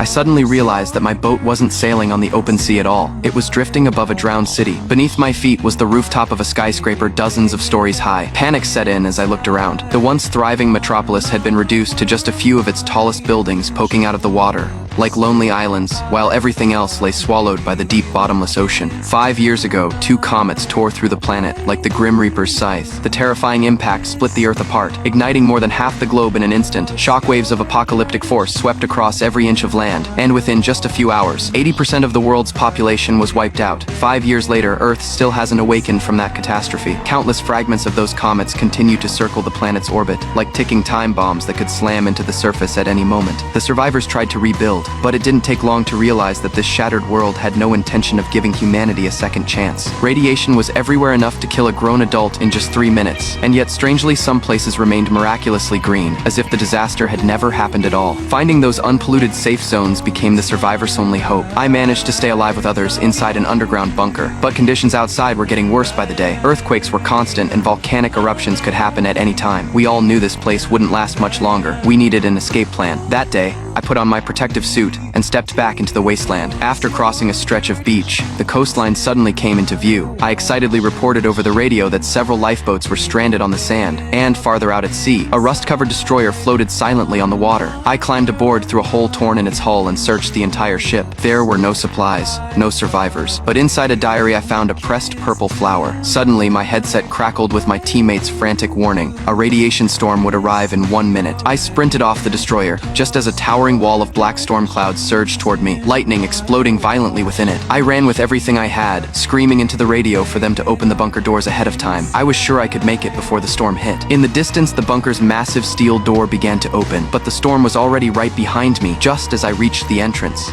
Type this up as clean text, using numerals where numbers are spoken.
I suddenly realized that my boat wasn't sailing on the open sea at all. It was drifting above a drowned city. Beneath my feet was the rooftop of a skyscraper dozens of stories high. Panic set in as I looked around. The once thriving metropolis had been reduced to just a few of its tallest buildings poking out of the water, like lonely islands, while everything else lay swallowed by the deep bottomless ocean. 5 years ago, 2 comets tore through the planet, like the Grim Reaper's scythe. The terrifying impact split the Earth apart, igniting more than half the globe in an instant. Shockwaves of apocalyptic force swept across every inch of land, and within just a few hours, 80% of the world's population was wiped out. 5 years later, Earth still hasn't awakened from that catastrophe. Countless fragments of those comets continue to circle the planet's orbit, like ticking time bombs that could slam into the surface at any moment. The survivors tried to rebuild, but it didn't take long to realize that this shattered world had no intention of giving humanity a second chance. Radiation was everywhere enough to kill a grown adult in just 3 minutes, and yet strangely some places remained miraculously green, as if the disaster had never happened at all. Finding those unpolluted safe zones became the survivors' only hope. I managed to stay alive with others inside an underground bunker, but conditions outside were getting worse by the day. Earthquakes were constant and volcanic eruptions could happen at any time. We all knew this place wouldn't last much longer. We needed an escape plan. That day, I put on my protective suit and stepped back into the wasteland. After crossing a stretch of beach, the coastline suddenly came into view. I excitedly reported over the radio that several lifeboats were stranded on the sand, and farther out at sea, a rust-covered destroyer floated silently on the water. I climbed aboard through a hole torn in its hull and searched the entire ship. There were no supplies, no survivors, but inside a diary I found a pressed purple flower. Suddenly, my headset crackled with my teammates' frantic warning. A radiation storm would arrive in 1 minute. I sprinted off the destroyer, just as a towering wall of black storm clouds surged toward me, lightning exploding violently within it. I ran with everything I had, screaming into the radio for them to open the bunker doors ahead of time. I was sure I could make it before the storm hit. In the distance, the bunker's massive steel door began to open, but the storm was already right behind me, just as I reached the entrance.